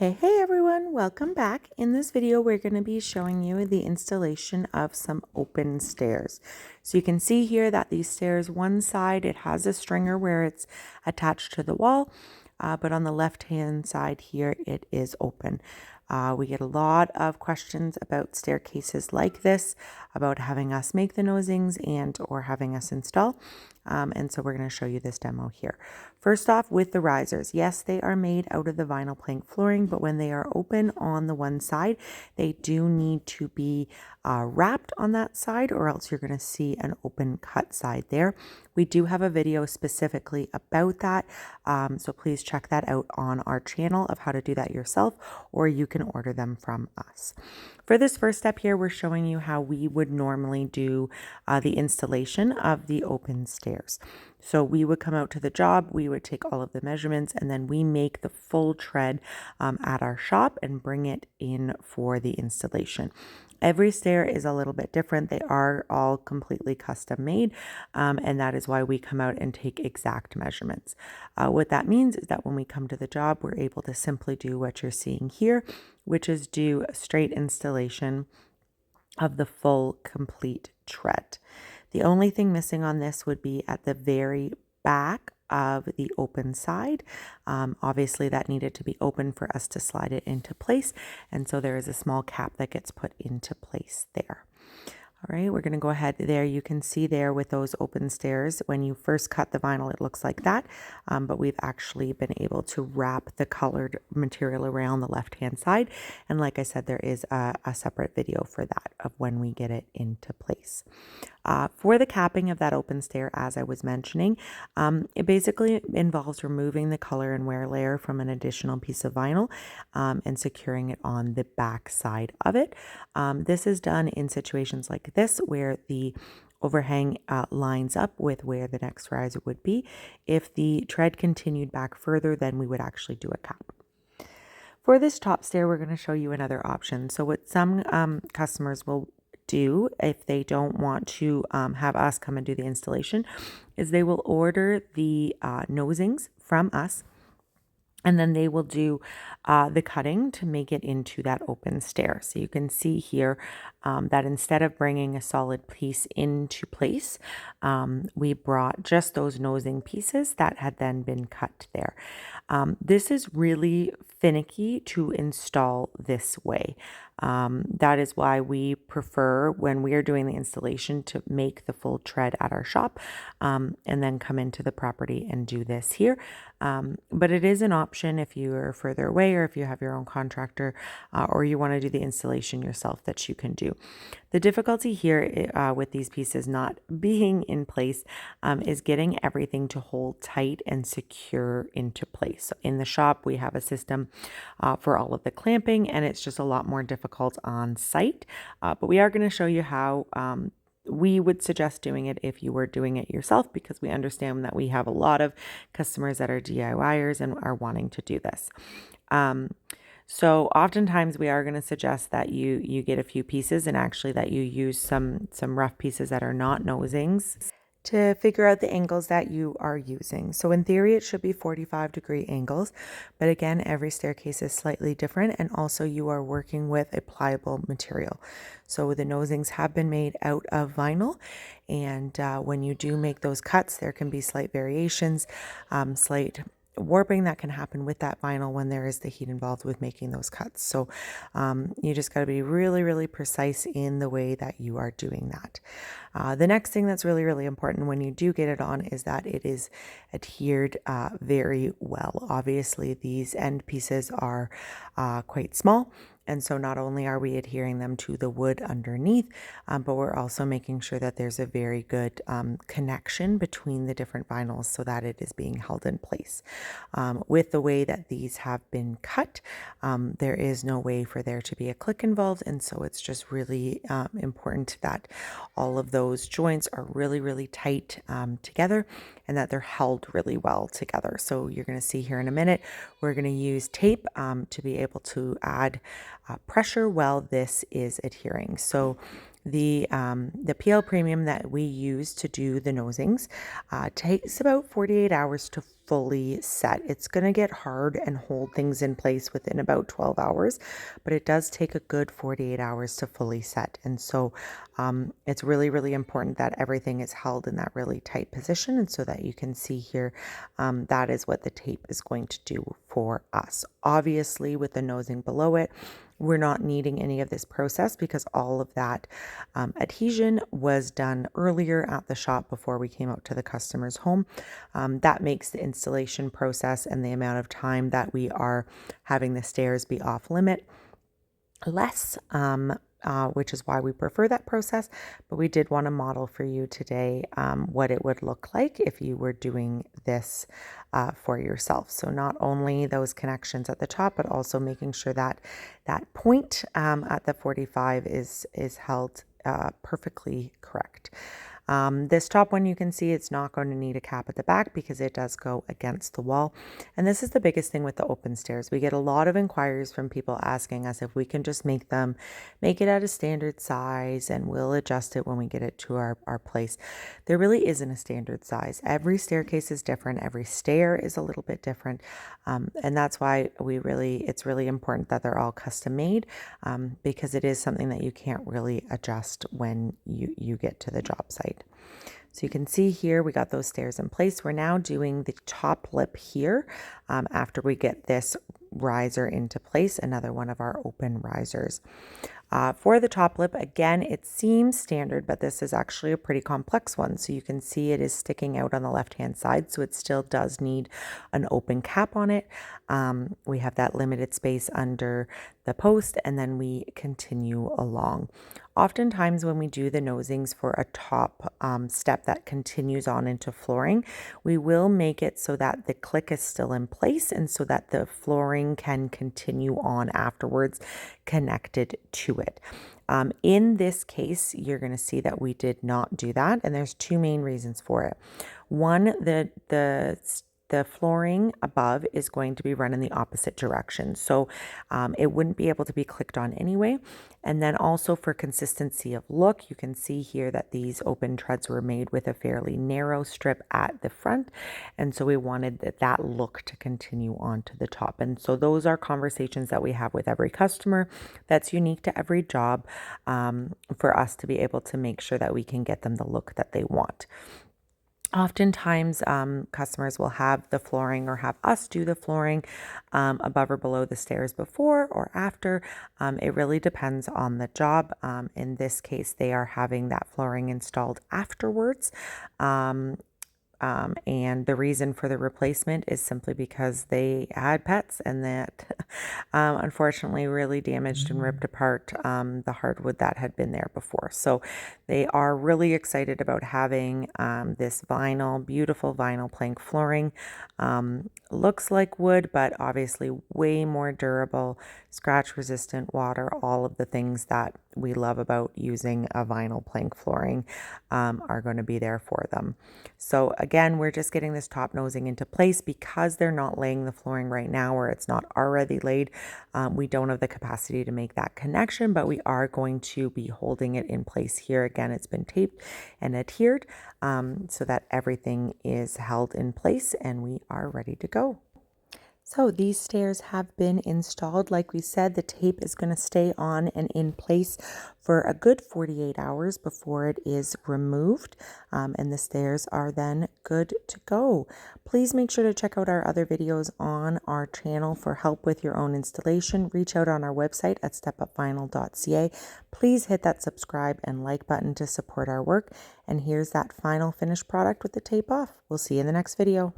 Hey everyone, welcome back. In this video, we're going to be showing you the installation of some open stairs. So you can see here that these stairs, one side, it has a stringer where it's attached to the wall, but on the left-hand side here, it is open. We get a lot of questions about staircases like this, about having us make the nosings and or having us install. And so we're going to show you this demo here. First off, with the risers, yes, they are made out of the vinyl plank flooring, but when they are open on the one side, they do need to be wrapped on that side, or else you're going to see an open cut side there. We do have a video specifically about that, so please check that out on our channel of how to do that yourself, or you can order them from us. For this first step here, we're showing you how we would normally do the installation of the open stairs. So we would come out to the job, we would take all of the measurements, and then we make the full tread at our shop and bring it in for the installation. Every stair is a little bit different. They are all completely custom made, and that is why we come out and take exact measurements. What that means is that when we come to the job, we're able to simply do what you're seeing here, which is do a straight installation of the full complete tread. The only thing missing on this would be at the very back of the open side. Obviously that needed to be open for us to slide it into place, and so there is a small cap that gets put into place there. All right, we're going to go ahead there. You can see there with those open stairs, when you first cut the vinyl, it looks like that, but we've actually been able to wrap the colored material around the left-hand side. And like I said, there is a separate video for that of when we get it into place. For the capping of that open stair, as I was mentioning, it basically involves removing the color and wear layer from an additional piece of vinyl and securing it on the back side of it. This is done in situations like this where the overhang lines up with where the next riser would be. If the tread continued back further, then we would actually do a cap. For this top stair, we're going to show you another option. So what some customers will do if they don't want to have us come and do the installation is they will order the nosings from us, and then they will do the cutting to make it into that open stair. So you can see here that instead of bringing a solid piece into place, we brought just those nosing pieces that had then been cut there. This is really finicky to install this way. That is why we prefer, when we are doing the installation, to make the full tread at our shop and then come into the property and do this here. But it is an option if you are further away, or if you have your own contractor, or you want to do the installation yourself, that you can do. The difficulty here with these pieces not being in place is getting everything to hold tight and secure into place. So in the shop, we have a system for all of the clamping, and it's just a lot more difficult on site. But we are going to show you how we would suggest doing it if you were doing it yourself, because we understand that we have a lot of customers that are DIYers and are wanting to do this. So oftentimes we are going to suggest that you get a few pieces, and actually that you use some rough pieces that are not nosings to figure out the angles that you are using. So in theory, it should be 45-degree angles, but again, every staircase is slightly different, and also you are working with a pliable material. So the nosings have been made out of vinyl, and when you do make those cuts, there can be slight variations, slight warping that can happen with that vinyl when there is the heat involved with making those cuts. So you just got to be really, really precise in the way that you are doing that. The next thing that's really, really important when you do get it on is that it is adhered very well. Obviously, these end pieces are quite small, and so not only are we adhering them to the wood underneath, but we're also making sure that there's a very good connection between the different vinyls so that it is being held in place. With the way that these have been cut, there is no way for there to be a click involved, and so it's just really important that all of those joints are really, really tight together, and that they're held really well together. So you're going to see here in a minute, we're going to use tape to be able to add pressure while this is adhering. So the PL Premium that we use to do the nosings takes about 48 hours to fully set. It's going to get hard and hold things in place within about 12 hours, but it does take a good 48 hours to fully set. And so it's really, really important that everything is held in that really tight position. And so that you can see here, that is what the tape is going to do for us. Obviously, with the nosing below it, we're not needing any of this process because all of that adhesion was done earlier at the shop before we came out to the customer's home. That makes the installation process and the amount of time that we are having the stairs be off limit less, which is why we prefer that process. But we did want to model for you today what it would look like if you were doing this for yourself. So not only those connections at the top, but also making sure that that point at the 45 is held perfectly correct. This top one, you can see it's not going to need a cap at the back because it does go against the wall. And this is the biggest thing with the open stairs. We get a lot of inquiries from people asking us if we can just make it at a standard size and we'll adjust it when we get it to our place. There really isn't a standard size. Every staircase is different. Every stair is a little bit different. And that's why it's really important that they're all custom made because it is something that you can't really adjust when you get to the job site. So you can see here, we got those stairs in place. We're now doing the top lip here after we get this riser into place, another one of our open risers. For the top lip, again, it seems standard, but this is actually a pretty complex one. So you can see it is sticking out on the left-hand side, so it still does need an open cap on it. We have that limited space under the post, and then we continue along. Oftentimes when we do the nosings for a top step that continues on into flooring, we will make it so that the click is still in place and so that the flooring can continue on afterwards connected to it. In this case, you're going to see that we did not do that, and there's two main reasons for it. One, the flooring above is going to be run in the opposite direction. So it wouldn't be able to be clicked on anyway. And then also for consistency of look, you can see here that these open treads were made with a fairly narrow strip at the front. And so we wanted that look to continue on to the top. And so those are conversations that we have with every customer. That's unique to every job for us to be able to make sure that we can get them the look that they want. Oftentimes, customers will have the flooring or have us do the flooring above or below the stairs before or after. It really depends on the job. In this case, they are having that flooring installed afterwards. And the reason for the replacement is simply because they had pets and that unfortunately really damaged and ripped apart the hardwood that had been there before. So they are really excited about having this beautiful vinyl plank flooring. Looks like wood, but obviously way more durable, scratch resistant, water, all of the things that we love about using a vinyl plank flooring are going to be there for them. So again, we're just getting this top nosing into place because they're not laying the flooring right now or it's not already laid. We don't have the capacity to make that connection, but we are going to be holding it in place here. Again, it's been taped and adhered so that everything is held in place and we are ready to go. So these stairs have been installed. Like we said, the tape is going to stay on and in place for a good 48 hours before it is removed. And the stairs are then good to go. Please make sure to check out our other videos on our channel for help with your own installation. Reach out on our website at stepupvinyl.ca. Please hit that subscribe and like button to support our work. And here's that final finished product with the tape off. We'll see you in the next video.